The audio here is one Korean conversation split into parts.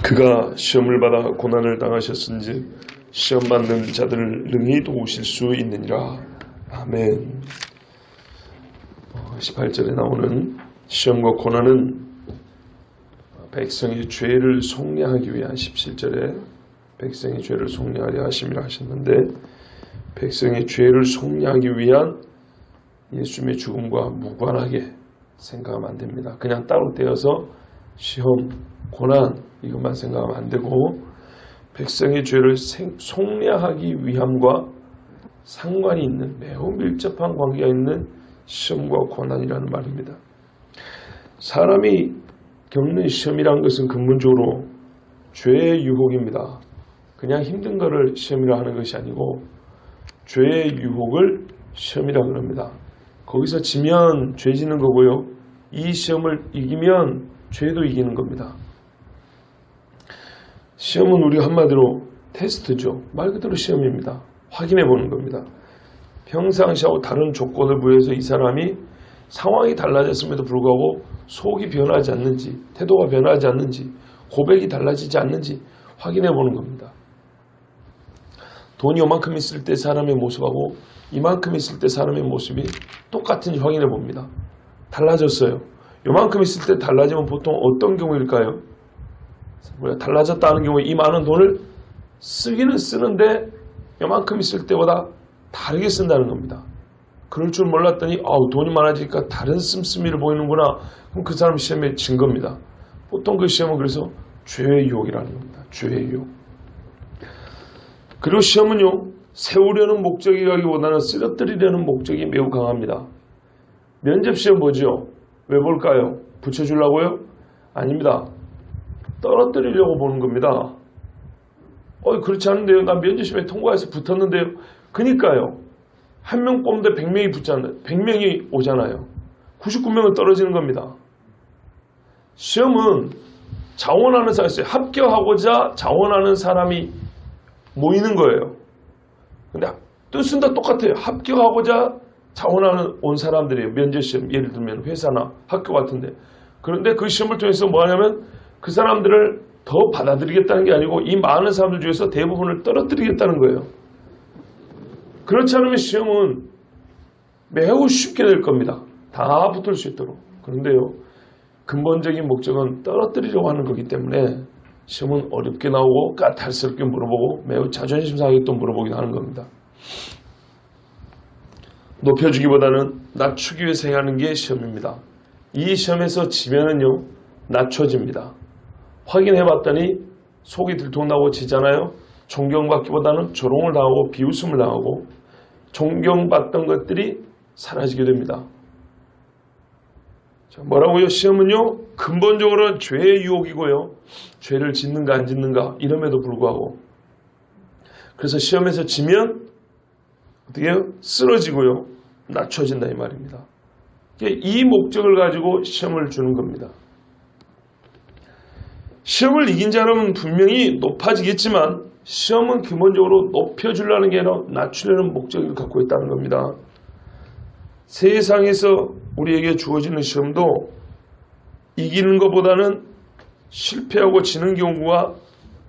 그가 시험을 받아 고난을 당하셨은즉 시험 받는 자들을 능히 도우실 수 있느니라. 아멘. 18절에 나오는 시험과 고난은 백성의 죄를 속량하기 위한 17절에 백성의 죄를 속량하려 하심이라 하셨는데, 백성의 죄를 속량하기 위한 예수님의 죽음과 무관하게 생각하면 안 됩니다. 그냥 따로 떼어서 시험, 고난 이것만 생각하면 안 되고, 백성의 죄를 속량하기 위함과 상관이 있는 매우 밀접한 관계가 있는 시험과 고난이라는 말입니다. 사람이 겪는 시험이란 것은 근본적으로 죄의 유혹입니다. 그냥 힘든 거를 시험이라 하는 것이 아니고 죄의 유혹을 시험이라 그럽니다. 거기서 지면 죄 지는 거고요. 이 시험을 이기면 죄도 이기는 겁니다. 시험은 우리가 한마디로 테스트죠. 말 그대로 시험입니다. 확인해 보는 겁니다. 평상시하고 다른 조건을 부여해서 이 사람이 상황이 달라졌음에도 불구하고 속이 변하지 않는지, 태도가 변하지 않는지, 고백이 달라지지 않는지 확인해 보는 겁니다. 돈이 요만큼 있을 때 사람의 모습하고 이만큼 있을 때 사람의 모습이 똑같은지 확인해 봅니다. 달라졌어요. 요만큼 있을 때 달라지면 보통 어떤 경우일까요? 달라졌다는 경우에 이 많은 돈을 쓰기는 쓰는데 요만큼 있을 때보다 다르게 쓴다는 겁니다. 그럴 줄 몰랐더니 돈이 많아지니까 다른 씀씀이를 보이는구나. 그럼 그 사람 시험에 진 겁니다. 보통 그 시험은 그래서 죄의 유혹이라는 겁니다. 죄의 유혹. 그리고 시험은요, 세우려는 목적이라기보다는 쓰러뜨리려는 목적이 매우 강합니다. 면접시험 뭐죠? 왜 볼까요? 붙여주려고요? 아닙니다. 떨어뜨리려고 보는 겁니다. 그렇지 않은데요. 난 면접시험에 통과해서 붙었는데요. 그니까요. 한 명 뽑는데 100명이 붙잖아요. 100명이 오잖아요. 99명은 떨어지는 겁니다. 시험은 자원하는 사람이 있어요. 합격하고자 자원하는 사람이 모이는 거예요. 근데 뜻은 다 똑같아요. 합격하고자 자원하는 온 사람들이에요. 면접시험, 예를 들면 회사나 학교 같은데. 그런데 그 시험을 통해서 뭐 하냐면 그 사람들을 더 받아들이겠다는 게 아니고 이 많은 사람들 중에서 대부분을 떨어뜨리겠다는 거예요. 그렇지 않으면 시험은 매우 쉽게 될 겁니다. 다 붙을 수 있도록. 그런데요, 근본적인 목적은 떨어뜨리려고 하는 거기 때문에 시험은 어렵게 나오고 까탈스럽게 물어보고 매우 자존심 상하게 또 물어보기도 하는 겁니다. 높여주기보다는 낮추기 위해서 해야 하는 게 시험입니다. 이 시험에서 지면은요, 낮춰집니다. 확인해봤더니 속이 들통나고 지잖아요. 존경받기보다는 조롱을 당하고 비웃음을 당하고 존경받던 것들이 사라지게 됩니다. 자, 뭐라고요? 시험은요, 근본적으로 죄의 유혹이고요. 죄를 짓는가 안 짓는가 이럼에도 불구하고. 그래서 시험에서 지면 어떻게 해요? 쓰러지고요. 낮춰진다 이 말입니다. 이 목적을 가지고 시험을 주는 겁니다. 시험을 이긴 자라면 분명히 높아지겠지만 시험은 기본적으로 높여주려는 게 아니라 낮추려는 목적을 갖고 있다는 겁니다. 세상에서 우리에게 주어지는 시험도 이기는 것보다는 실패하고 지는 경우가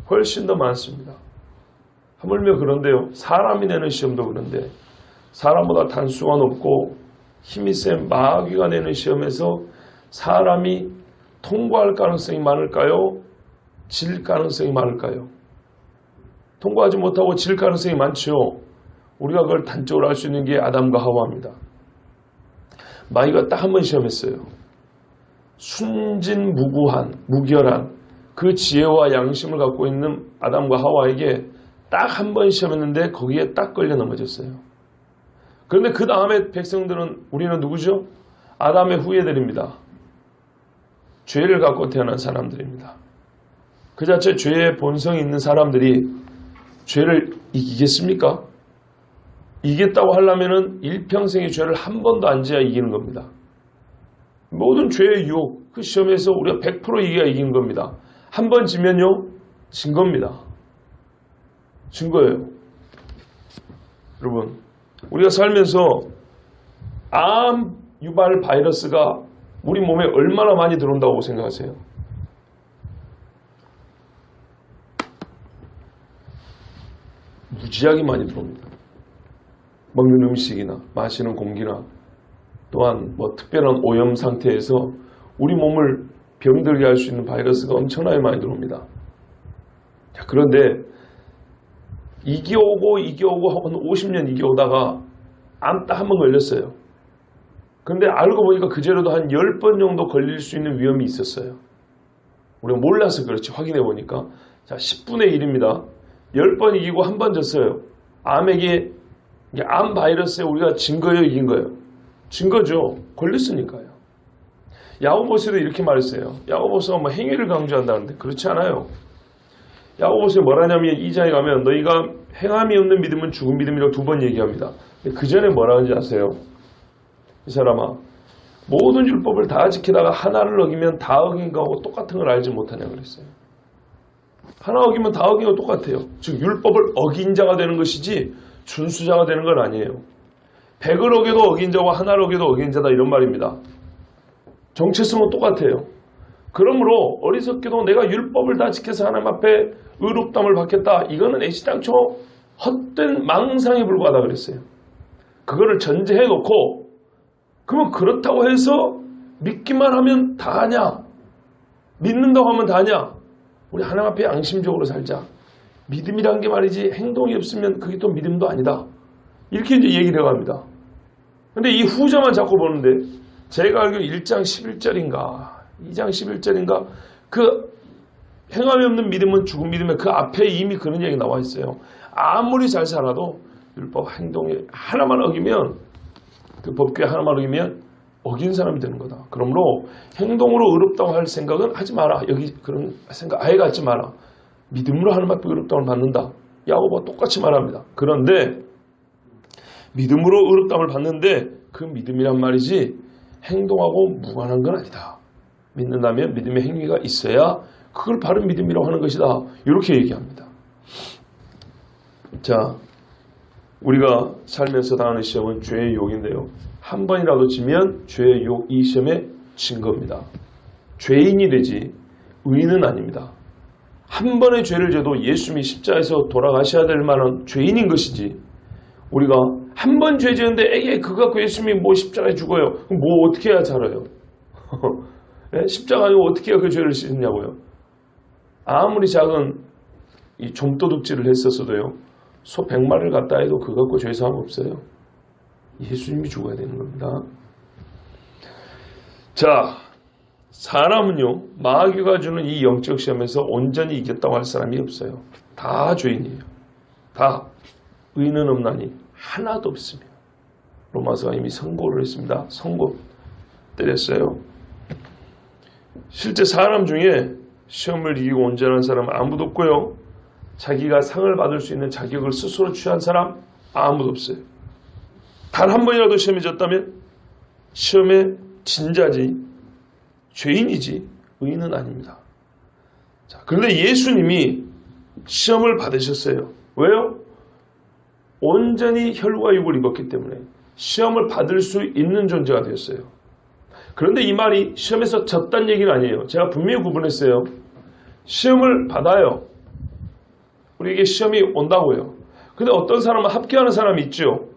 훨씬 더 많습니다. 하물며 그런데요, 사람이 내는 시험도 그런데 사람보다 단수가 높고 힘이 센 마귀가 내는 시험에서 사람이 통과할 가능성이 많을까요? 질 가능성이 많을까요? 통과하지 못하고 질 가능성이 많죠. 우리가 그걸 단적으로 알 수 있는 게 아담과 하와입니다. 마귀가 딱 한 번 시험했어요. 순진무구한, 무결한 그 지혜와 양심을 갖고 있는 아담과 하와에게 딱 한 번 시험했는데 거기에 딱 걸려 넘어졌어요. 그런데 그 다음에 백성들은, 우리는 누구죠? 아담의 후예들입니다. 죄를 갖고 태어난 사람들입니다. 그 자체 죄의 본성이 있는 사람들이 죄를 이기겠습니까? 이겼다고 하려면은 일평생의 죄를 한 번도 안 지어야 이기는 겁니다. 모든 죄의 유혹, 그 시험에서 우리가 100% 이겨야 이기는 겁니다. 한 번 지면요, 진 겁니다. 진 거예요. 여러분, 우리가 살면서 암 유발 바이러스가 우리 몸에 얼마나 많이 들어온다고 생각하세요? 무지하게 많이 들어옵니다. 먹는 음식이나 마시는 공기나 또한 뭐 특별한 오염 상태에서 우리 몸을 병들게 할 수 있는 바이러스가 엄청나게 많이 들어옵니다. 자, 그런데 이겨오고 한 50년 이겨오다가 암 딱 한 번 걸렸어요. 그런데 알고 보니까 그제로도 한 10번 정도 걸릴 수 있는 위험이 있었어요. 우리가 몰라서 그렇지 확인해 보니까 자 10분의 1입니다. 10번 이기고 한 번 졌어요. 암에게 암 바이러스에 우리가 진 거예요, 이긴 거예요? 진 거죠. 걸렸으니까요. 야고보서도 이렇게 말했어요. 야고보서가 뭐 행위를 강조한다는데 그렇지 않아요. 야고보서에 뭐라냐면 2장에 가면 너희가 행함이 없는 믿음은 죽은 믿음이라고 2번 얘기합니다. 근데 그 전에 뭐라 하는지 아세요? 이 사람아, 모든 율법을 다 지키다가 하나를 어기면 다 어긴 거하고 똑같은 걸 알지 못하냐 그랬어요. 하나 어기면 다 어긴 거 똑같아요. 즉 율법을 어긴 자가 되는 것이지 준수자가 되는 건 아니에요. 100을 어겨도 어긴 자와 하나를 어겨도 어긴 자다 이런 말입니다. 정체성은 똑같아요. 그러므로 어리석게도 내가 율법을 다 지켜서 하나님 앞에 의롭다함을 받겠다. 이거는 애시당초 헛된 망상에 불과하다 그랬어요. 그거를 전제해 놓고 그러면 그렇다고 해서 믿기만 하면 다 하냐? 믿는다고 하면 다 하냐? 우리 하나님 앞에 양심적으로 살자. 믿음이란 게 말이지 행동이 없으면 그게 또 믿음도 아니다. 이렇게 이제 얘기를 해갑니다. 근데 이 후자만 자꾸 보는데 제가 알기로 1장 11절인가 2장 11절인가 그 행함이 없는 믿음은 죽은 믿음에 그 앞에 이미 그런 얘기 나와 있어요. 아무리 잘 살아도 율법 행동에 하나만 어기면 그 법규에 하나만 어기면 어긴 사람이 되는 거다. 그러므로 행동으로 의롭다고 할 생각은 하지 마라. 여기 그런 생각 아예 갖지 마라. 믿음으로 하나님 앞에 의롭다움을 받는다. 야고보가 똑같이 말합니다. 그런데 믿음으로 의롭다움을 받는데 그 믿음이란 말이지 행동하고 무관한 건 아니다. 믿는다면 믿음의 행위가 있어야 그걸 바른 믿음이라고 하는 것이다. 이렇게 얘기합니다. 자, 우리가 살면서 당하는 시험은 죄의 유혹인데요. 한 번이라도 지면 죄의 유혹, 이 시험에 진 겁니다. 죄인이 되지 의인은 아닙니다. 한 번의 죄를 져도 예수님이 십자가에서 돌아가셔야 될 만한 죄인인 것이지 우리가 한 번 죄 지었는데 에이 그거 갖고 예수님이 뭐 십자가에 죽어요. 그럼 뭐 어떻게 해야 살아요? 십자가에 어떻게 해야 그 죄를 씻느냐고요. 아무리 작은 이 좀도둑질을 했었어도요. 소 100마리를 갖다 해도 그거 갖고 죄사함 없어요. 예수님이 죽어야 되는 겁니다. 자, 사람은요. 마귀가 주는 이 영적 시험에서 온전히 이겼다고 할 사람이 없어요. 다 죄인이에요. 다 의인은 없나니 하나도 없으며 로마서가 이미 선고를 했습니다. 선고 때렸어요. 실제 사람 중에 시험을 이기고 온전한 사람은 아무도 없고요. 자기가 상을 받을 수 있는 자격을 스스로 취한 사람 아무도 없어요. 단 한 번이라도 시험에 졌다면 시험에 진자지 죄인이지 의인은 아닙니다. 자, 그런데 예수님이 시험을 받으셨어요. 왜요? 온전히 혈과 육을 입었기 때문에 시험을 받을 수 있는 존재가 되었어요. 그런데 이 말이 시험에서 졌다는 얘기는 아니에요. 제가 분명히 구분했어요. 시험을 받아요. 우리에게 시험이 온다고요. 근데 어떤 사람은 합격하는 사람이 있죠.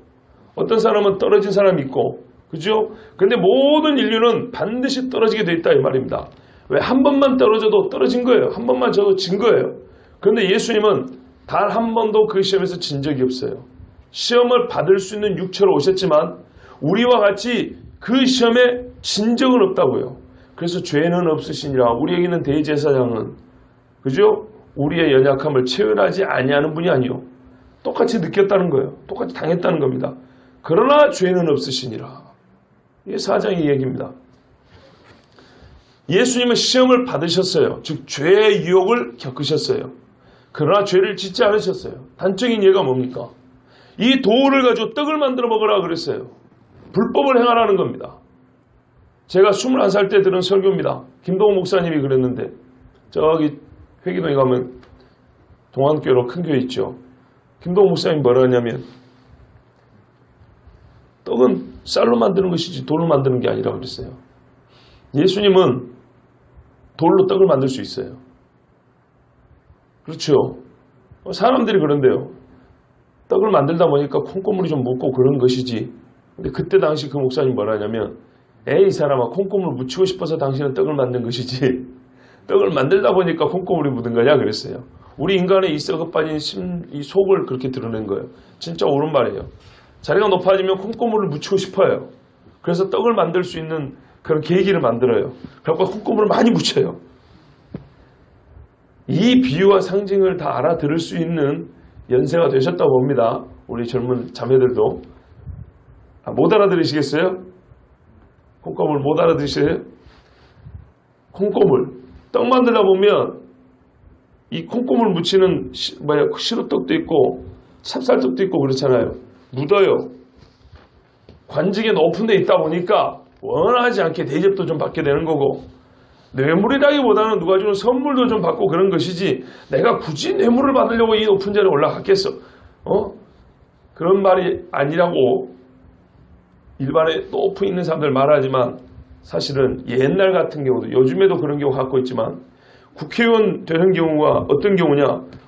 어떤 사람은 떨어진 사람이 있고, 그죠? 근데 모든 인류는 반드시 떨어지게 돼 있다 이 말입니다. 왜? 한 번만 떨어져도 떨어진 거예요. 한 번만 져도 진 거예요. 그런데 예수님은 단 한 번도 그 시험에서 진 적이 없어요. 시험을 받을 수 있는 육체로 오셨지만 우리와 같이 그 시험에 진 적은 없다고요. 그래서 죄는 없으시니라. 우리에게는 대제사장은 그죠? 우리의 연약함을 체휼하지 아니하는 분이 아니요. 똑같이 느꼈다는 거예요. 똑같이 당했다는 겁니다. 그러나 죄는 없으시니라. 이게 4장의 얘기입니다. 예수님은 시험을 받으셨어요. 즉 죄의 유혹을 겪으셨어요. 그러나 죄를 짓지 않으셨어요. 단적인 예가 뭡니까? 이 돌을 가지고 떡을 만들어 먹으라 그랬어요. 불법을 행하라는 겁니다. 제가 21살 때 들은 설교입니다. 김동호 목사님이 그랬는데 저기 회기동에 가면 동안교로 큰 교회 있죠. 김동호 목사님이 뭐라 하냐면 떡은 쌀로 만드는 것이지 돌로 만드는 게 아니라고 그랬어요. 예수님은 돌로 떡을 만들 수 있어요. 그렇죠. 사람들이 그런데요. 떡을 만들다 보니까 콩고물이 좀 묻고 그런 것이지. 근데 그때 당시 그 목사님 뭐라 하냐면 에이 이 사람아 콩고물 묻히고 싶어서 당신은 떡을 만든 것이지 떡을 만들다 보니까 콩고물이 묻은 거냐 그랬어요. 우리 인간의 이 썩어 빠진 이 속을 그렇게 드러낸 거예요. 진짜 옳은 말이에요. 자리가 높아지면 콩고물을 묻히고 싶어요. 그래서 떡을 만들 수 있는 그런 계기를 만들어요. 그래서 콩고물을 많이 묻혀요. 이 비유와 상징을 다 알아들을 수 있는 연세가 되셨다고 봅니다. 우리 젊은 자매들도. 못 알아들으시겠어요? 콩고물 못 알아들으세요? 콩고물. 떡 만들다 보면 이 콩고물 묻히는 시루떡도 있고 찹쌀떡도 있고 그렇잖아요. 묻어요. 관직에 높은 데 있다 보니까 원하지 않게 대접도 좀 받게 되는 거고 뇌물이라기보다는 누가 주는 선물도 좀 받고 그런 것이지 내가 굳이 뇌물을 받으려고 이 높은 자리에 올라갔겠어. 그런 말이 아니라고 일반에 높은 있는 사람들 말하지만 사실은 옛날 같은 경우도 요즘에도 그런 경우 갖고 있지만 국회의원 되는 경우가 어떤 경우냐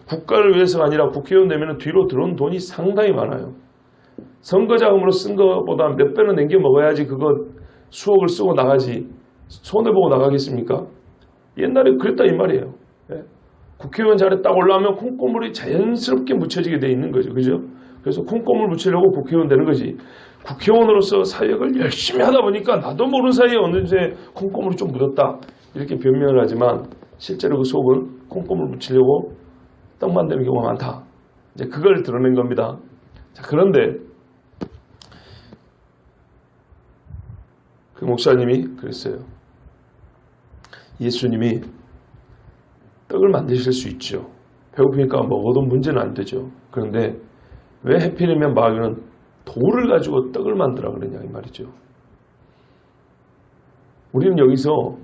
국가를 위해서가 아니라 국회의원 되면 뒤로 들어온 돈이 상당히 많아요. 선거자금으로 쓴 것보다 몇 배는 남겨 먹어야지 그거 수억을 쓰고 나가지 손해보고 나가겠습니까? 옛날에 그랬다 이 말이에요. 국회의원 자리에 딱 올라오면 콩고물이 자연스럽게 묻혀지게 돼 있는 거죠. 그죠? 그래서 콩고물 묻히려고 국회의원 되는 거지. 국회의원으로서 사역을 열심히 하다 보니까 나도 모르는 사이에 어느새 콩고물이 좀 묻었다. 이렇게 변명을 하지만 실제로 그 속은 콩고물 묻히려고 떡 만드는 경우가 많다. 이제 그걸 드러낸 겁니다. 자, 그런데 그 목사님이 그랬어요. 예수님이 떡을 만드실 수 있죠. 배고프니까 먹어도 문제는 안 되죠. 그런데 왜 해필이면 마귀는 돌을 가지고 떡을 만들라 그러냐 이 말이죠. 우리는 여기서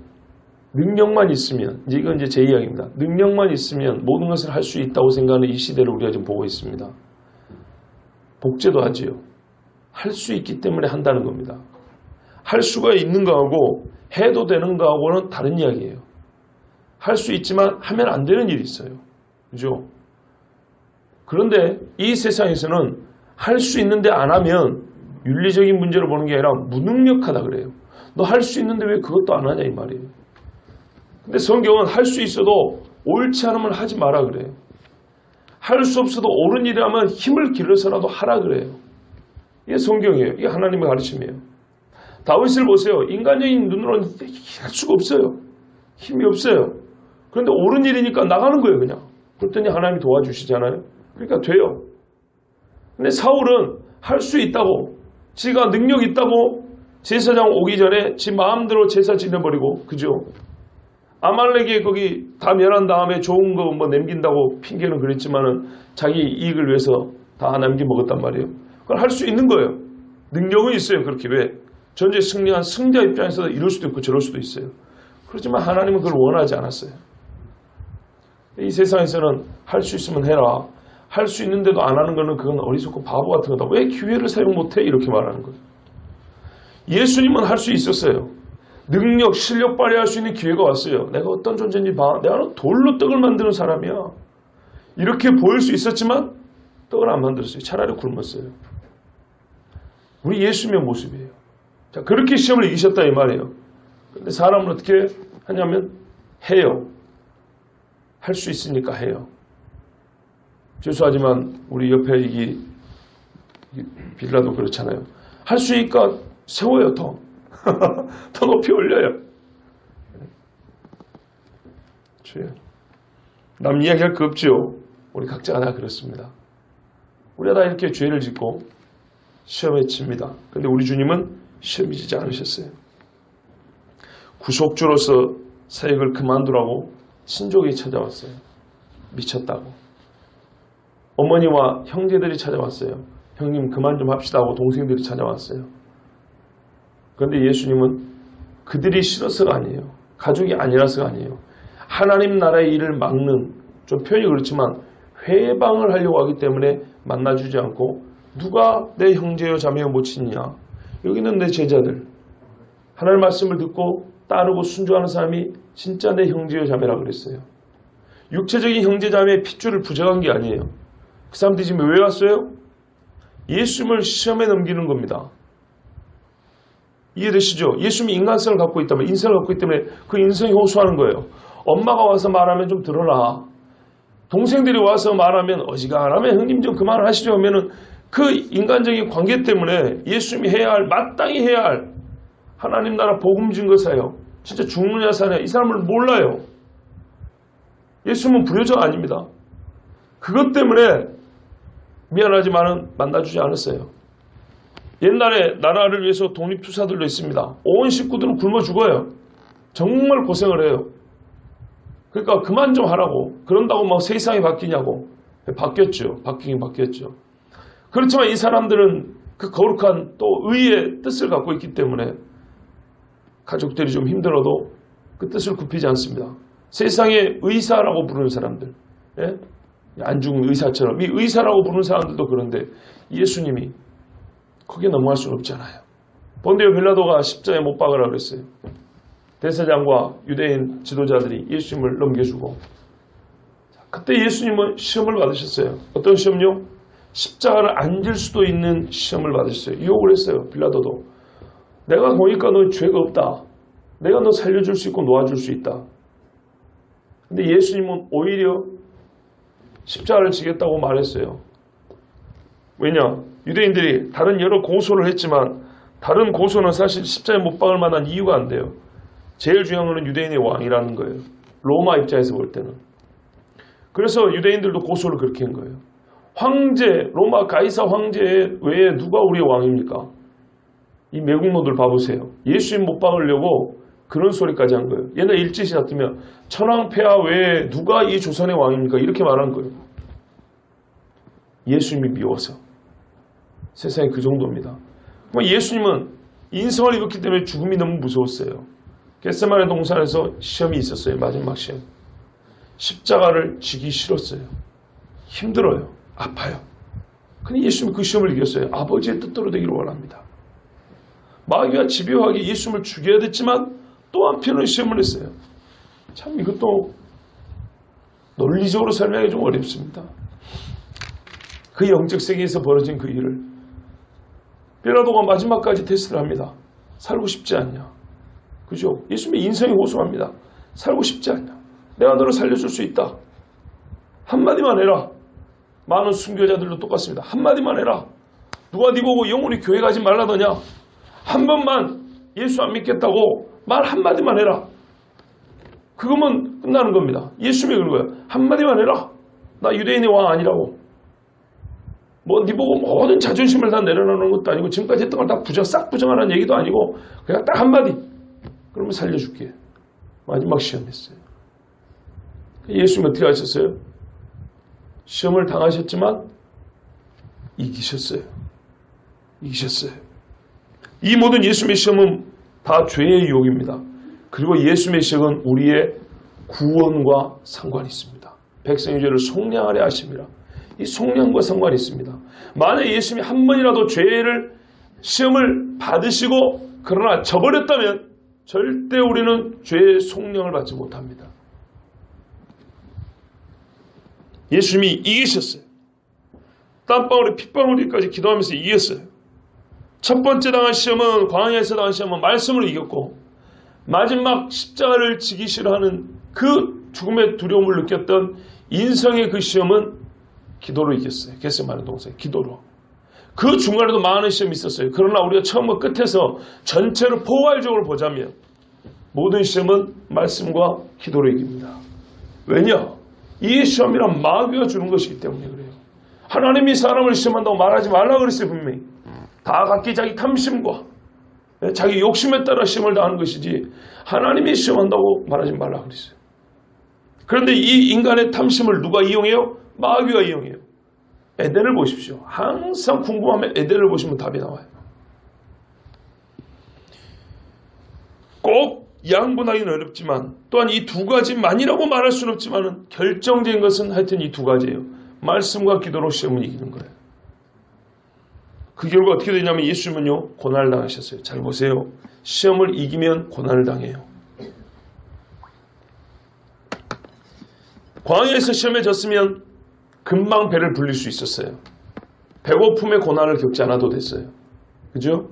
능력만 있으면 이건 이제 제 이야기입니다. 능력만 있으면 모든 것을 할 수 있다고 생각하는 이 시대를 우리가 지금 보고 있습니다. 복제도 하지요. 할 수 있기 때문에 한다는 겁니다. 할 수가 있는 거하고 해도 되는 거하고는 다른 이야기예요. 할 수 있지만 하면 안 되는 일이 있어요. 그죠? 그런데 이 세상에서는 할 수 있는데 안 하면 윤리적인 문제로 보는 게 아니라 무능력하다 그래요. 너 할 수 있는데 왜 그것도 안 하냐 이 말이에요. 근데 성경은 할 수 있어도 옳지 않으면 하지 마라 그래요. 할 수 없어도 옳은 일을 하면 힘을 길러서라도 하라 그래요. 이게 성경이에요. 이게 하나님의 가르침이에요. 다윗을 보세요. 인간적인 눈으로는 할 수가 없어요. 힘이 없어요. 그런데 옳은 일이니까 나가는 거예요 그냥. 그랬더니 하나님이 도와주시잖아요. 그러니까 돼요. 근데 사울은 할 수 있다고 지가 능력 있다고 제사장 오기 전에 지 마음대로 제사 지내버리고 그죠? 아말렉이 거기 다 멸한 다음에 좋은 거 뭐 남긴다고 핑계는 그랬지만은 자기 이익을 위해서 다 남겨 먹었단 말이에요. 그걸 할 수 있는 거예요. 능력은 있어요. 그렇게 왜? 전쟁에 승리한 승자 입장에서 이럴 수도 있고 저럴 수도 있어요. 그렇지만 하나님은 그걸 원하지 않았어요. 이 세상에서는 할 수 있으면 해라. 할 수 있는데도 안 하는 거는 그건 어리석고 바보 같은 거다. 왜 기회를 사용 못해? 이렇게 말하는 거예요. 예수님은 할 수 있었어요. 능력, 실력 발휘할 수 있는 기회가 왔어요. 내가 어떤 존재인지 봐. 내가 돌로 떡을 만드는 사람이야. 이렇게 보일 수 있었지만 떡을 안 만들었어요. 차라리 굶었어요. 우리 예수님의 모습이에요. 자, 그렇게 시험을 이기셨다 이 말이에요. 근데 사람은 어떻게 하냐면 해요. 할 수 있으니까 해요. 죄송하지만 우리 옆에 이 빌라도 그렇잖아요. 할 수 있으니까 세워요. 더 높이 올려요. 남 이야기할 거 없죠. 우리 각자가 다 그렇습니다. 우리가 다 이렇게 죄를 짓고 시험에 칩니다. 그런데 우리 주님은 시험에 지지 않으셨어요. 구속주로서 사역을 그만두라고 친족이 찾아왔어요. 미쳤다고. 어머니와 형제들이 찾아왔어요. 형님 그만 좀 합시다 하고 동생들이 찾아왔어요. 그런데 예수님은 그들이 싫어서가 아니에요. 가족이 아니라서가 아니에요. 하나님 나라의 일을 막는, 좀 표현이 그렇지만 회방을 하려고 하기 때문에 만나주지 않고 누가 내 형제여 자매여 모친이냐. 여기는 내 제자들. 하나님의 말씀을 듣고 따르고 순종하는 사람이 진짜 내 형제여 자매라 그랬어요. 육체적인 형제 자매의 핏줄을 부정한 게 아니에요. 그 사람들이 지금 왜 왔어요? 예수님을 시험에 넘기는 겁니다. 이해되시죠? 예수님이 인간성을 갖고 있다면, 인성을 갖고 있기 때문에 그 인성이 호소하는 거예요. 엄마가 와서 말하면 좀 들어라. 동생들이 와서 말하면 어지간하면 형님 좀 그만하시죠 하면은 그 인간적인 관계 때문에 예수님이 해야 할, 마땅히 해야 할 하나님 나라 복음 증거사요. 진짜 죽느냐 사느냐 이 사람을 몰라요. 예수님은 불효자가 아닙니다. 그것 때문에 미안하지만은 만나주지 않았어요. 옛날에 나라를 위해서 독립투사들도 있습니다. 온 식구들은 굶어 죽어요. 정말 고생을 해요. 그러니까 그만 좀 하라고. 그런다고 막 세상이 바뀌냐고. 바뀌었죠. 바뀌긴 바뀌었죠. 그렇지만 이 사람들은 그 거룩한 또 의의 뜻을 갖고 있기 때문에 가족들이 좀 힘들어도 그 뜻을 굽히지 않습니다. 세상에 의사라고 부르는 사람들, 예? 안 죽은 의사처럼 이 의사라고 부르는 사람들도 그런데 예수님이 거기에 넘어갈 수는 없잖아요. 본디오 빌라도가 십자가에 못 박으라 그랬어요. 대사장과 유대인 지도자들이 예수님을 넘겨주고, 그때 예수님은 시험을 받으셨어요. 어떤 시험요? 십자가를 안 질 수도 있는 시험을 받으셨어요. 유혹을 했어요. 빌라도도. 내가 보니까 너 죄가 없다. 내가 너 살려줄 수 있고 놓아줄 수 있다. 근데 예수님은 오히려 십자가를 지겠다고 말했어요. 왜냐? 유대인들이 다른 여러 고소를 했지만 다른 고소는 사실 십자가에 못 박을 만한 이유가 안 돼요. 제일 중요한 것은 유대인의 왕이라는 거예요. 로마 입장에서 볼 때는. 그래서 유대인들도 고소를 그렇게 한 거예요. 황제, 로마 가이사 황제 외에 누가 우리의 왕입니까? 이 매국노들 봐보세요. 예수님 못 박으려고 그런 소리까지 한 거예요. 옛날 일제시 같으면 천황폐하 외에 누가 이 조선의 왕입니까? 이렇게 말한 거예요. 예수님이 미워서. 세상에 그 정도입니다. 예수님은 인성을 입었기 때문에 죽음이 너무 무서웠어요. 겟세마네 동산에서 시험이 있었어요. 마지막 시험. 십자가를 지기 싫었어요. 힘들어요. 아파요. 근데 예수님이 그 시험을 이겼어요. 아버지의 뜻대로 되기를 원합니다. 마귀와 집요하게 예수님을 죽여야 됐지만 또 한편으로 시험을 했어요. 참 이것도 논리적으로 설명하기 좀 어렵습니다. 그 영적 세계에서 벌어진 그 일을 빌라도가 마지막까지 테스트를 합니다. 살고 싶지 않냐? 그죠? 예수님의 인성이 호소합니다. 살고 싶지 않냐? 내가 너를 살려줄 수 있다. 한마디만 해라. 많은 순교자들도 똑같습니다. 한마디만 해라. 누가 네 보고 영원히 교회 가지 말라더냐? 한 번만 예수 안 믿겠다고 말 한마디만 해라. 그거면 끝나는 겁니다. 예수님이 그런 거예요. 한마디만 해라. 나 유대인의 왕 아니라고. 뭐 네 보고 모든 자존심을 다 내려놓는 것도 아니고 지금까지 했던 걸 다 싹 부정하는 얘기도 아니고 그냥 딱 한마디. 그러면 살려줄게. 마지막 시험했어요. 예수님 어떻게 하셨어요? 시험을 당하셨지만 이기셨어요. 이기셨어요. 이 모든 예수님의 시험은 다 죄의 유혹입니다. 그리고 예수님의 시험은 우리의 구원과 상관이 있습니다. 백성의 죄를 속량하려 하심이라. 이 속량과 상관이 있습니다. 만약 예수님이 한 번이라도 죄를 시험을 받으시고 그러나 저버렸다면 절대 우리는 죄의 속량을 받지 못합니다. 예수님이 이기셨어요. 땀방울에 핏방울이까지 기도하면서 이겼어요. 첫 번째 당한 시험은 광야에서 당한 시험은 말씀으로 이겼고 마지막 십자가를 지기 싫어하는 그 죽음의 두려움을 느꼈던 인성의 그 시험은 기도로 이겼어요. 겟세마네 동산 기도로. 그 중간에도 많은 시험이 있었어요. 그러나 우리가 처음과 끝에서 전체를 포괄적으로 보자면 모든 시험은 말씀과 기도로 이깁니다. 왜냐? 이 시험이란 마귀가 주는 것이기 때문에 그래요. 하나님이 사람을 시험한다고 말하지 말라 그랬어요. 분명히. 다 각기 자기 탐심과 자기 욕심에 따라 시험을 당하는 것이지 하나님이 시험한다고 말하지 말라 그랬어요. 그런데 이 인간의 탐심을 누가 이용해요? 마귀가 이용해요. 에덴을 보십시오. 항상 궁금하면 에덴을 보시면 답이 나와요. 꼭 양분하기는 어렵지만 또한 이 두 가지만이라고 말할 수는 없지만 결정적인 것은 하여튼 이 두 가지예요. 말씀과 기도로 시험을 이기는 거예요. 그 결과 어떻게 되냐면 예수님은요 고난을 당하셨어요. 잘 보세요. 시험을 이기면 고난을 당해요. 광야에서 시험에 졌으면 금방 배를 불릴 수 있었어요. 배고픔의 고난을 겪지 않아도 됐어요. 그죠?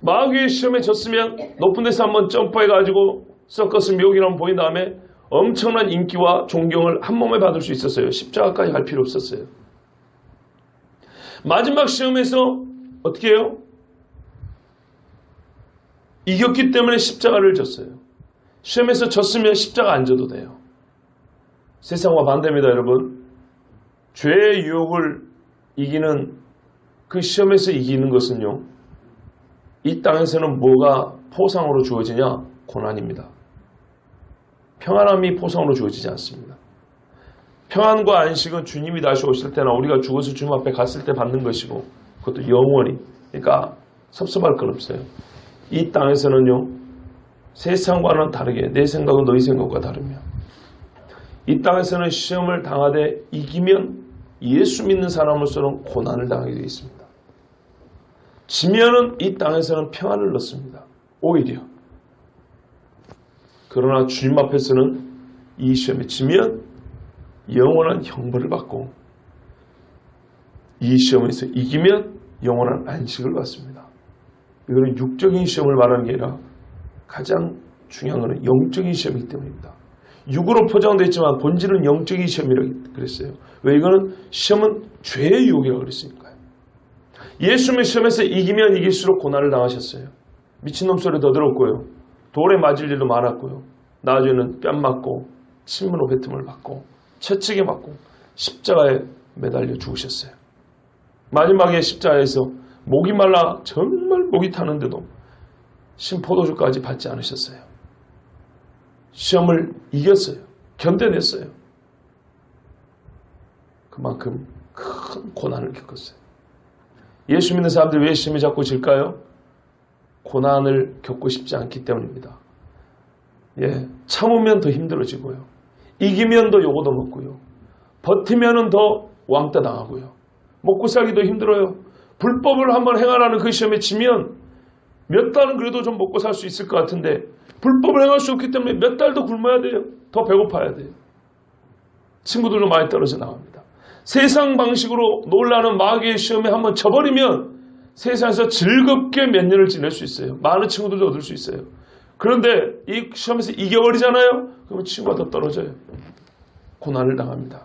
마귀의 시험에 졌으면 높은 데서 한번 점프해가지고 서커스 묘기를 한번 보인 다음에 엄청난 인기와 존경을 한 몸에 받을 수 있었어요. 십자가까지 갈 필요 없었어요. 마지막 시험에서 어떻게 해요? 이겼기 때문에 십자가를 졌어요. 시험에서 졌으면 십자가 안 져도 돼요. 세상과 반대입니다, 여러분. 죄의 유혹을 이기는 그 시험에서 이기는 것은요, 이 땅에서는 뭐가 포상으로 주어지냐? 고난입니다. 평안함이 포상으로 주어지지 않습니다. 평안과 안식은 주님이 다시 오실 때나 우리가 죽어서 주님 앞에 갔을 때 받는 것이고, 그것도 영원히. 그러니까 섭섭할 건 없어요. 이 땅에서는요, 세상과는 다르게 내 생각은 너희 생각과 다르며, 이 땅에서는 시험을 당하되 이기면 예수 믿는 사람으로서는 고난을 당하게 되어 있습니다. 지면은 이 땅에서는 평안을 얻습니다. 오히려. 그러나 주님 앞에서는 이 시험에 지면 영원한 형벌을 받고, 이 시험에서 이기면 영원한 안식을 받습니다. 이거는 육적인 시험을 말하는 게 아니라 가장 중요한 것은 영적인 시험이기 때문입니다. 육으로 포장되어 있지만 본질은 영적인 시험이라고 그랬어요. 왜? 이거는 시험은 죄의 유혹이라고 그랬으니까요. 예수님의 시험에서 이기면 이길수록 고난을 당하셨어요. 미친놈 소리 더 들었고요. 돌에 맞을 일도 많았고요. 나중에는 뺨 맞고 침으로 뱉음을 받고 채찍에 맞고 십자가에 매달려 죽으셨어요. 마지막에 십자가에서 목이 말라 정말 목이 타는데도 심포도주까지 받지 않으셨어요. 시험을 이겼어요. 견뎌냈어요. 그만큼 큰 고난을 겪었어요. 예수 믿는 사람들이 왜 시험에 자꾸 질까요? 고난을 겪고 싶지 않기 때문입니다. 예, 참으면 더 힘들어지고요. 이기면 더 요거도 먹고요. 버티면 더 왕따 당하고요. 먹고 살기도 힘들어요. 불법을 한번 행하라는 그 시험에 지면 몇 달은 그래도 좀 먹고 살 수 있을 것 같은데 불법을 행할 수 없기 때문에 몇 달 더 굶어야 돼요. 더 배고파야 돼요. 친구들도 많이 떨어져 나갑니다. 세상 방식으로 놀라는 마귀의 시험에 한번 져버리면 세상에서 즐겁게 몇 년을 지낼 수 있어요. 많은 친구들도 얻을 수 있어요. 그런데 이 시험에서 이겨버리잖아요. 그러면 친구가 더 떨어져요. 고난을 당합니다.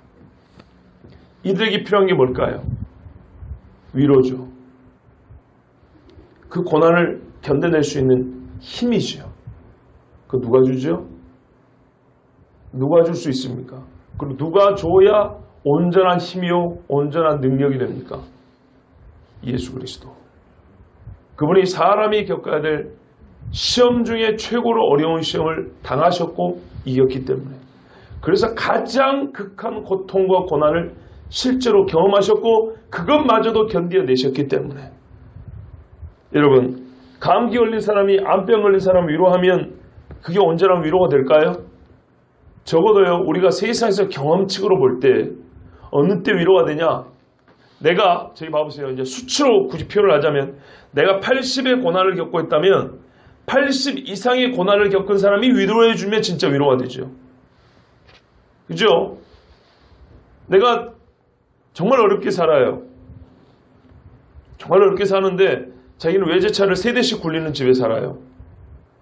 이들에게 필요한 게 뭘까요? 위로죠. 그 고난을 견뎌낼 수 있는 힘이죠. 그 누가 주죠? 누가 줄 수 있습니까? 그리고 누가 줘야 온전한 힘이요 온전한 능력이 됩니까? 예수 그리스도. 그분이 사람이 겪어야 될 시험 중에 최고로 어려운 시험을 당하셨고 이겼기 때문에, 그래서 가장 극한 고통과 고난을 실제로 경험하셨고 그것마저도 견뎌내셨기 때문에, 여러분, 감기 걸린 사람이 암병 걸린 사람을 위로하면 그게 온전한 위로가 될까요? 적어도요, 우리가 세상에서 경험칙으로 볼 때 어느 때 위로가 되냐? 내가, 저기 봐보세요. 이제 수치로 굳이 표현을 하자면, 내가 80의 고난을 겪고 있다면 80 이상의 고난을 겪은 사람이 위로해 주면 진짜 위로가 되죠. 그죠? 내가 정말 어렵게 살아요. 정말 어렵게 사는데 자기는 외제차를 3대씩 굴리는 집에 살아요.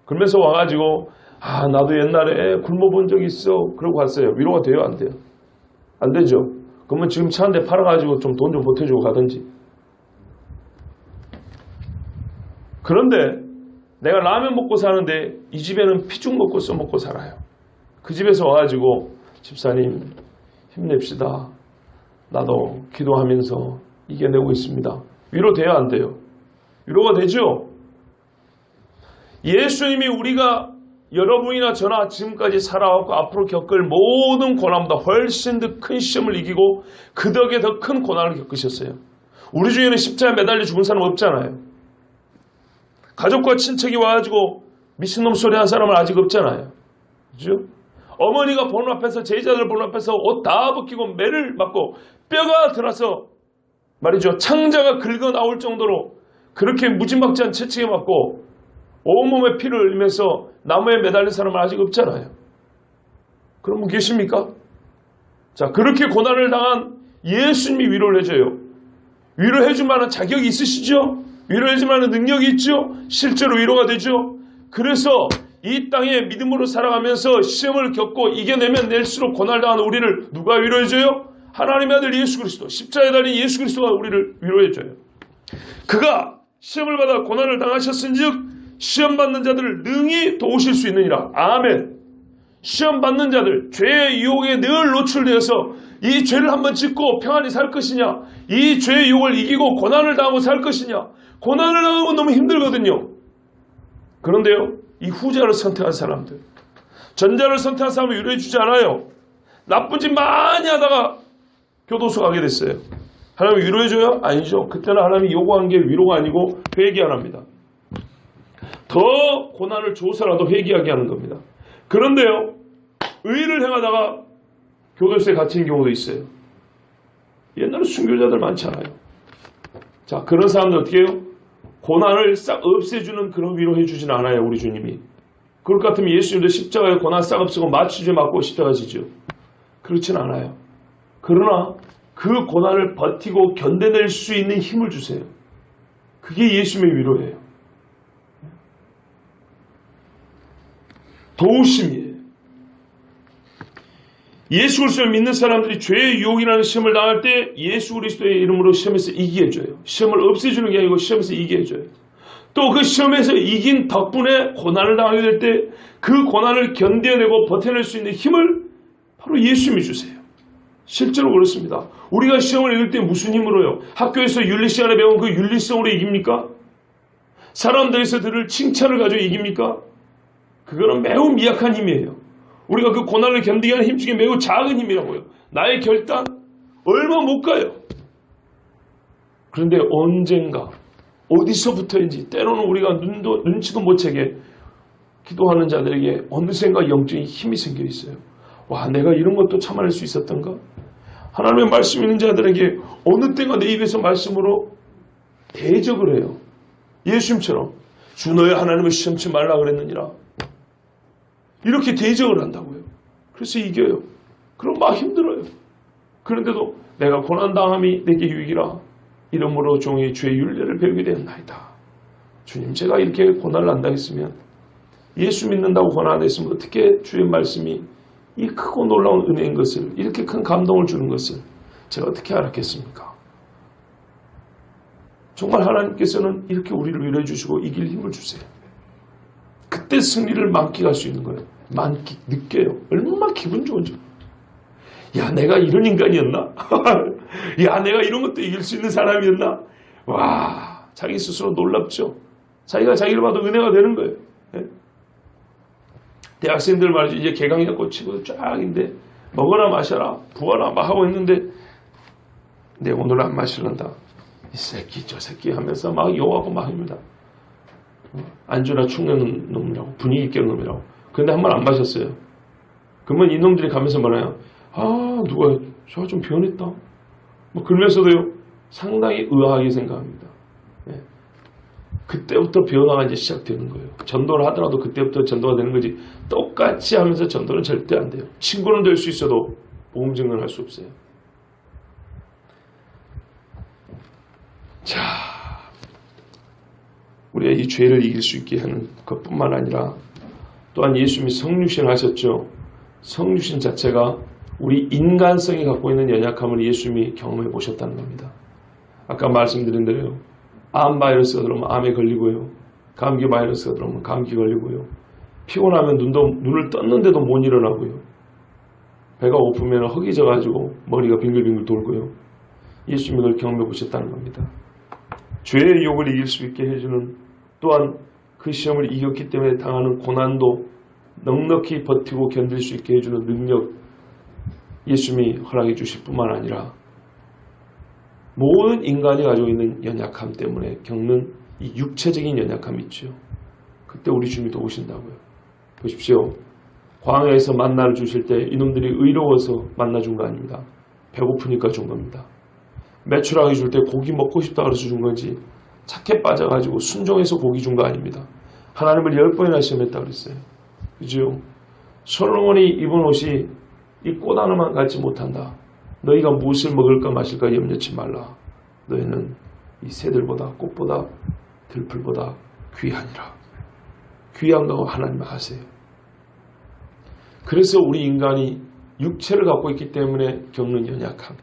그러면서 와가지고 나도 옛날에 굶어본 적 있어. 그러고 갔어요. 위로가 돼요? 안 돼요? 안 되죠. 그러면 지금 차 한 대 팔아가지고 좀 돈 좀 보태주고 가든지. 그런데 내가 라면 먹고 사는데 이 집에는 피죽 먹고 써먹고 살아요. 그 집에서 와가지고 집사님 힘냅시다. 나도 기도하면서 이겨내고 있습니다. 위로 돼요? 안 돼요? 위로가 되죠? 예수님이 우리가 여러분이나 저나 지금까지 살아왔고 앞으로 겪을 모든 고난보다 훨씬 더 큰 시험을 이기고 그 덕에 더 큰 고난을 겪으셨어요. 우리 중에는 십자가에 매달려 죽은 사람 없잖아요. 가족과 친척이 와가지고 미친놈 소리 한 사람은 아직 없잖아요. 그죠? 어머니가 보는 앞에서, 제자들 보는 앞에서 옷 다 벗기고 매를 맞고 뼈가 들어서 말이죠. 창자가 긁어 나올 정도로 그렇게 무지막지한 채찍에 맞고 온몸에 피를 흘리면서 나무에 매달린 사람은 아직 없잖아요. 그럼 뭐 계십니까? 자, 그렇게 고난을 당한 예수님이 위로를 해줘요. 위로해줄 만한 자격이 있으시죠? 위로해줄 만한 능력이 있죠? 실제로 위로가 되죠? 그래서 이 땅에 믿음으로 살아가면서 시험을 겪고 이겨내면 낼수록 고난을 당하는 우리를 누가 위로해줘요? 하나님의 아들 예수 그리스도, 십자가에 달린 예수 그리스도가 우리를 위로해줘요. 그가 시험을 받아 고난을 당하셨은즉 시험 받는 자들을 능히 도우실 수 있느니라. 아멘. 시험 받는 자들, 죄의 유혹에 늘 노출되어서 이 죄를 한번 짓고 평안히 살 것이냐, 이 죄의 유혹을 이기고 고난을 당하고 살 것이냐. 고난을 당하고 너무 힘들거든요. 그런데요, 이 후자를 선택한 사람들, 전자를 선택한 사람을 위로해 주지 않아요. 나쁜 짓 많이 하다가 교도소 가게 됐어요. 하나님이 위로해줘요? 아니죠. 그때는 하나님이 요구한 게 위로가 아니고 회개하랍니다. 더 고난을 줘서라도 회개하게 하는 겁니다. 그런데요, 의를 행하다가 교도소에 갇힌 경우도 있어요. 옛날에 순교자들 많잖아요. 자, 그런 사람들 어떻게 해요? 고난을 싹 없애주는 그런 위로해 주진 않아요, 우리 주님이. 그럴 것 같으면 예수님도 십자가에 고난 싹 없애고 마취제 맞고 십자가 지죠. 그렇진 않아요. 그러나 그 고난을 버티고 견뎌낼 수 있는 힘을 주세요. 그게 예수님의 위로예요. 도우심이에요. 예수 그리스도를 믿는 사람들이 죄의 유혹이라는 시험을 당할 때 예수 그리스도의 이름으로 시험에서 이기게 해줘요. 시험을 없애주는 게 아니고 시험에서 이기게 해줘요. 또 그 시험에서 이긴 덕분에 고난을 당하게 될 때 그 고난을 견뎌내고 버텨낼 수 있는 힘을 바로 예수님이 주세요. 실제로 그렇습니다. 우리가 시험을 이길 때 무슨 힘으로요? 학교에서 윤리 시간에 배운 그 윤리성으로 이깁니까? 사람들에서 들을 칭찬을 가지고 이깁니까? 그거는 매우 미약한 힘이에요. 우리가 그 고난을 견디게 하는 힘 중에 매우 작은 힘이라고요. 나의 결단 얼마 못 가요. 그런데 언젠가 어디서부터인지 때로는 우리가 눈치도 못 채게 기도하는 자들에게 어느샌가 영적인 힘이 생겨 있어요. 와, 내가 이런 것도 참아낼 수 있었던가? 하나님의 말씀 있는 자들에게 어느 때가 내 입에서 말씀으로 대적을 해요. 예수님처럼 주 너의 하나님을 시험치 말라 그랬느니라. 이렇게 대적을 한다고요. 그래서 이겨요. 그럼 막 힘들어요. 그런데도 내가 고난당함이 내게 유익이라 이러므로 종의 주의 윤례를 배우게 되었나이다. 주님, 제가 이렇게 고난을 안 당했으면, 예수 믿는다고 고난 안 했으면 어떻게 주의 말씀이 이 크고 놀라운 은혜인 것을, 이렇게 큰 감동을 주는 것을 제가 어떻게 알았겠습니까? 정말 하나님께서는 이렇게 우리를 위로해 주시고 이길 힘을 주세요. 그때 승리를 만끽할 수 있는 거예요. 느껴요. 얼마나 기분 좋은지. 야, 내가 이런 인간이었나? 야, 내가 이런 것도 이길 수 있는 사람이었나? 와, 자기 스스로 놀랍죠. 자기가 자기를 봐도 은혜가 되는 거예요. 네? 대학생들 말이죠. 이제 개강이가 꽂히고 쫙인데 먹어라 마셔라 부어라 막 하고 있는데 내 오늘 안 마시란다. 이 새끼 저 새끼 하면서 막 욕하고 막 합니다. 안주나 축내는 놈이라고, 분위기 있게 놈이라고. 근데 한 번 안 마셨어요. 그러면 이놈들이 가면서 말해요. 아, 누가 저 좀 변했다. 뭐 그러면서도요, 상당히 의아하게 생각합니다. 네. 그때부터 변화가 이제 시작되는 거예요. 전도를 하더라도 그때부터 전도가 되는 거지. 똑같이 하면서 전도는 절대 안 돼요. 친구는 될 수 있어도 복음 증거는 할 수 없어요. 자, 우리가 이 죄를 이길 수 있게 하는 것뿐만 아니라 또한 예수님이 성육신을 하셨죠. 성육신 자체가 우리 인간성이 갖고 있는 연약함을 예수님이 경험해 보셨다는 겁니다. 아까 말씀드린 대로 암 바이러스가 들어오면 암에 걸리고요. 감기 바이러스가 들어오면 감기 걸리고요. 피곤하면 눈을 떴는데도 못 일어나고요. 배가 고프면 허기져가지고 머리가 빙글빙글 돌고요. 예수님이 그걸 경험해 보셨다는 겁니다. 죄의 유혹을 이길 수 있게 해주는, 또한 그 시험을 이겼기 때문에 당하는 고난도 넉넉히 버티고 견딜 수 있게 해주는 능력, 예수님이 허락해 주실 뿐만 아니라 모든 인간이 가지고 있는 연약함 때문에 겪는 이 육체적인 연약함이 있죠. 그때 우리 주님이 도우신다고요. 보십시오. 광야에서 만나를 주실 때 이놈들이 의로워서 만나 준 거 아닙니다. 배고프니까 준 겁니다. 매출하게 줄 때 고기 먹고 싶다 그래서 준 거지, 착해 빠져가지고 순종해서 고기 준 거 아닙니다. 하나님을 10번이나 시험했다 그랬어요. 그죠? 솔로몬이 입은 옷이 이 꽃 하나만 갖지 못한다. 너희가 무엇을 먹을까 마실까 염려치 말라. 너희는 이 새들보다 꽃보다 들풀보다 귀하니라. 귀한 거 하나님 아세요. 그래서 우리 인간이 육체를 갖고 있기 때문에 겪는 연약함.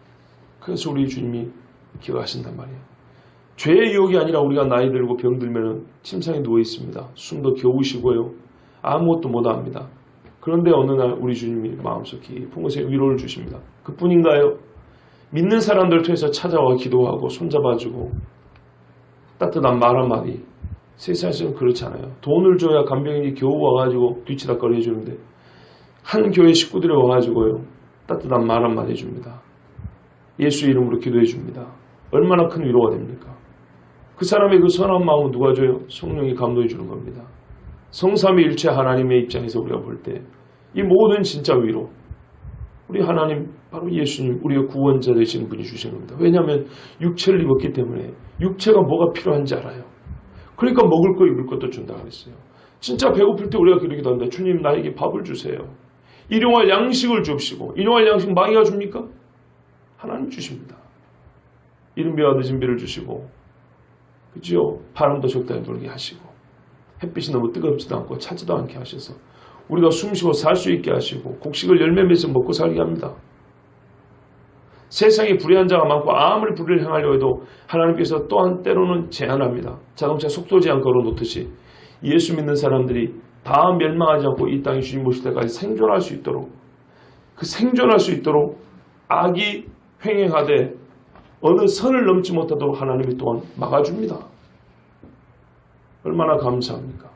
그래서 우리 주님이 기억하신단 말이에요. 죄의 유혹이 아니라 우리가 나이 들고 병들면 침상에 누워 있습니다. 숨도 겨우 쉬고요. 아무것도 못합니다. 그런데 어느 날 우리 주님이 마음속 깊은 곳에 위로를 주십니다. 그뿐인가요? 믿는 사람들 통해서 찾아와 기도하고 손잡아주고 따뜻한 말 한마디. 세상에서는 그렇지 않아요. 돈을 줘야 간병인이 겨우 와가지고 뒤치다거리 해주는데 한 교회 식구들이 와가지고요. 따뜻한 말 한마디 해줍니다. 예수 이름으로 기도해 줍니다. 얼마나 큰 위로가 됩니까? 그 사람의 그 선한 마음은 누가 줘요? 성령이 감동해 주는 겁니다. 성삼위일체 하나님의 입장에서 우리가 볼 때 이 모든 진짜 위로 우리 하나님 바로 예수님 우리의 구원자 되시는 분이 주신 겁니다. 왜냐하면 육체를 입었기 때문에 육체가 뭐가 필요한지 알아요. 그러니까 먹을 거 입을 것도 준다고 그랬어요. 진짜 배고플 때 우리가 그러기도 한다. 주님 나에게 밥을 주세요. 일용할 양식을 줍시고 일용할 양식 마귀가 줍니까? 하나님 주십니다. 이른비와 늦은비를 주시고 그죠? 바람도 적당히 불게 하시고 햇빛이 너무 뜨겁지도 않고 차지도 않게 하셔서 우리가 숨쉬고 살 수 있게 하시고 곡식을 열매 맺어 먹고 살게 합니다. 세상에 불의한 자가 많고 아무리 불의를 행하려 해도 하나님께서 또한 때로는 제한합니다. 자동차 속도 제한 걸어놓듯이 예수 믿는 사람들이 다 멸망하지 않고 이 땅에 주님 오실 때까지 생존할 수 있도록 그 생존할 수 있도록 악이 횡행하되 어느 선을 넘지 못하도록 하나님이 또한 막아줍니다. 얼마나 감사합니까?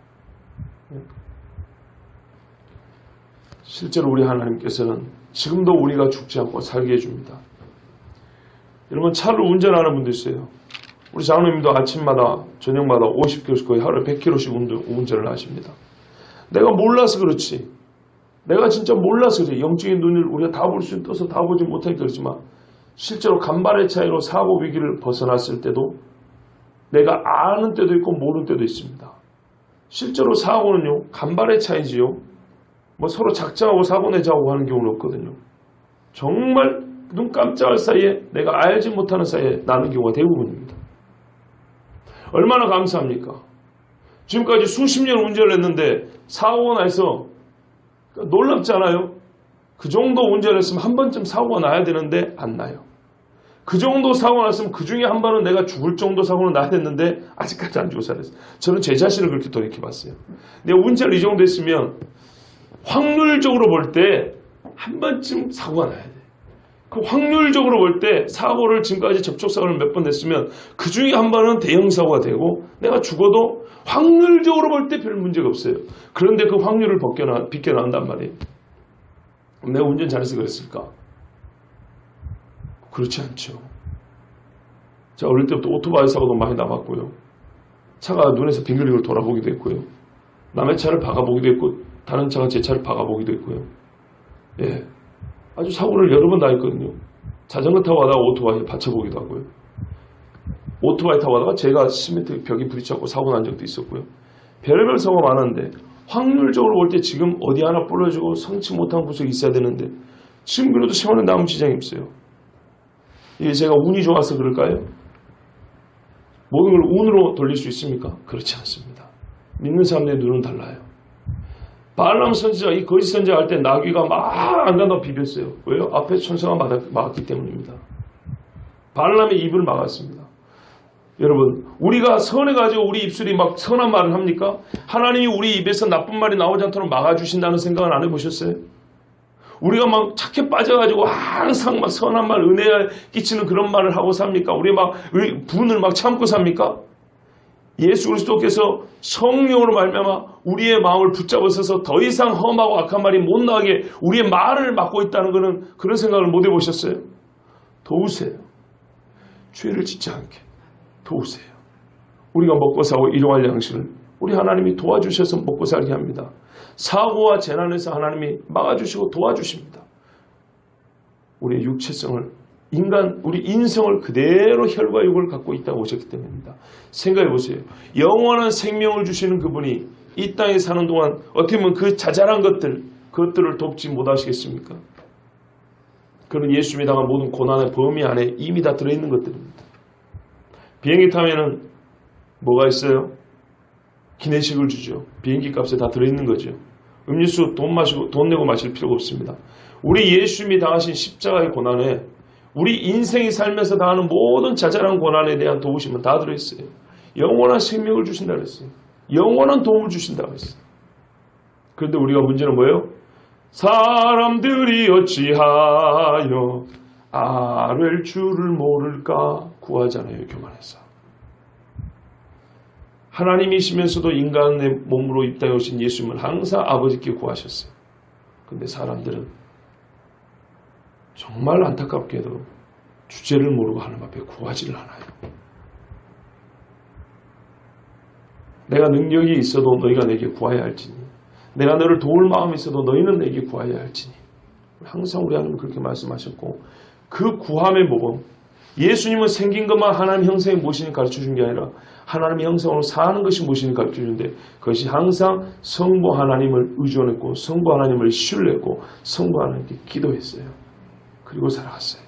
실제로 우리 하나님께서는 지금도 우리가 죽지 않고 살게 해줍니다. 여러분 차를 운전하는 분도 있어요. 우리 장로님도 아침마다 저녁마다 50km씩 거의 하루에 100km씩 운전을 하십니다. 내가 몰라서 그렇지. 내가 진짜 몰라서 그래. 영적인 눈을 우리가 다 볼 수 있는 떠서 다 보지 못하기 그렇지만 실제로 간발의 차이로 사고 위기를 벗어났을 때도 내가 아는 때도 있고 모르는 때도 있습니다. 실제로 사고는요. 간발의 차이지요. 뭐 서로 작정하고 사고 내자고 하는 경우는 없거든요. 정말 눈 깜짝할 사이에 내가 알지 못하는 사이에 나는 경우가 대부분입니다. 얼마나 감사합니까? 지금까지 수십 년 운전을 했는데 사고가 나서 놀랍잖아요. 그 정도 운전을 했으면 한 번쯤 사고가 나야 되는데 안 나요. 그 정도 사고가 났으면 그 중에 한 번은 내가 죽을 정도 사고는 나야 됐는데 아직까지 안 죽고 살았어요. 저는 제 자신을 그렇게 돌이켜봤어요. 내 운전을 이 정도 했으면 확률적으로 볼 때 한 번쯤 사고가 나야 돼. 그 확률적으로 볼 때 사고를 지금까지 접촉사고를 몇 번 냈으면 그 중에 한 번은 대형 사고가 되고 내가 죽어도 확률적으로 볼 때 별 문제가 없어요. 그런데 그 확률을 비껴나온단 말이에요. 내가 운전 잘해서 그랬을까? 그렇지 않죠. 제가 어릴 때부터 오토바이 사고도 많이 나봤고요. 차가 눈에서 빙글빙글 돌아보기도 했고요. 남의 차를 박아보기도 했고 다른 차가 제 차를 박아보기도 했고요. 예, 아주 사고를 여러 번 당했거든요. 자전거 타고 가다가 오토바이에 받쳐보기도 하고요. 오토바이 타고 가다가 제가 시멘트 벽에 부딪혀서 사고 난 적도 있었고요. 별의별 사고가 많았는데 확률적으로 볼 때 지금 어디 하나 부러지고 성치 못한 구석이 있어야 되는데 지금 그래도 생활에 남은 지장이 없어요. 이게 제가 운이 좋아서 그럴까요? 모든 걸 운으로 돌릴 수 있습니까? 그렇지 않습니다. 믿는 사람들의 눈은 달라요. 발람 선지자, 이 거짓 선지자 할 때 나귀가 막 안 간다고 비볐어요. 왜요? 앞에 천사가 막았기 때문입니다. 발람의 입을 막았습니다. 여러분, 우리가 선해가지고 우리 입술이 막 선한 말을 합니까? 하나님이 우리 입에서 나쁜 말이 나오지 않도록 막아주신다는 생각은 안 해보셨어요? 우리가 막 착해 빠져가지고 항상 막 선한 말, 은혜 끼치는 그런 말을 하고 삽니까? 우리 막 분을 막 참고 삽니까? 예수 그리스도께서 성령으로 말미암아 우리의 마음을 붙잡으셔서 더 이상 험하고 악한 말이 못 나게 우리의 말을 막고 있다는 것은 그런 생각을 못 해보셨어요? 도우세요. 죄를 짓지 않게 도우세요. 우리가 먹고 사고 일용할 양식을 우리 하나님이 도와주셔서 먹고 살게 합니다. 사고와 재난에서 하나님이 막아주시고 도와주십니다. 우리의 육체성을 우리 인성을 그대로 혈과 육을 갖고 있다고 오셨기 때문입니다. 생각해 보세요. 영원한 생명을 주시는 그분이 이 땅에 사는 동안 어떻게 보면 그 자잘한 그것들을 돕지 못하시겠습니까? 그런 예수님이 당한 모든 고난의 범위 안에 이미 다 들어있는 것들입니다. 비행기 타면은 뭐가 있어요? 기내식을 주죠. 비행기 값에 다 들어있는 거죠. 음료수 돈 내고 마실 필요가 없습니다. 우리 예수님이 당하신 십자가의 고난에 우리 인생이 살면서 당하는 모든 자잘한 고난에 대한 도우심은 다 들어있어요. 영원한 생명을 주신다 그랬어요. 영원한 도움을 주신다 그랬어요. 그런데 우리가 문제는 뭐예요? 사람들이 어찌하여 아뢰 줄을 모를까 구하잖아요. 교만해서. 하나님이시면서도 인간의 몸으로 이 땅에 오신 예수님은 항상 아버지께 구하셨어요. 그런데 사람들은 정말 안타깝게도 주제를 모르고 하나님 앞에 구하지를 않아요. 내가 능력이 있어도 너희가 내게 구하여야 할지니, 내가 너를 도울 마음이 있어도 너희는 내게 구하여야 할지니. 항상 우리 하나님은 그렇게 말씀하셨고, 그 구함의 모범, 예수님은 생긴 것만 하나님 형상의 모신을 가르쳐준 게 아니라 하나님의 형상으로 사는 것이 모신을 가르쳐주는데, 그것이 항상 성부 하나님을 의존했고 성부 하나님을 신뢰했고 성부 하나님께 기도했어요. 그리고 살아갔어요.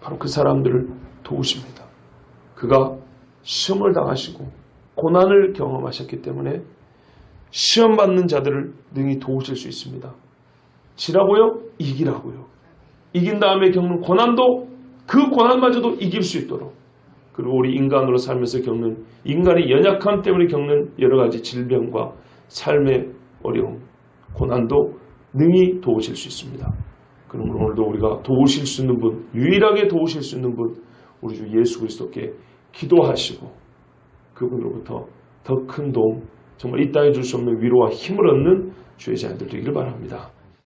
바로 그 사람들을 도우십니다. 그가 시험을 당하시고 고난을 경험하셨기 때문에 시험 받는 자들을 능히 도우실 수 있습니다. 지라고요? 이기라고요. 이긴 다음에 겪는 고난도 그 고난마저도 이길 수 있도록, 그리고 우리 인간으로 살면서 겪는 인간의 연약함 때문에 겪는 여러 가지 질병과 삶의 어려움, 고난도 능히 도우실 수 있습니다. 그러므로 오늘도 우리가 도우실 수 있는 분, 유일하게 도우실 수 있는 분, 우리 주 예수 그리스도께 기도하시고 그분으로부터 더 큰 도움, 정말 이 땅에 줄 수 없는 위로와 힘을 얻는 주의 자녀들 되기를 바랍니다.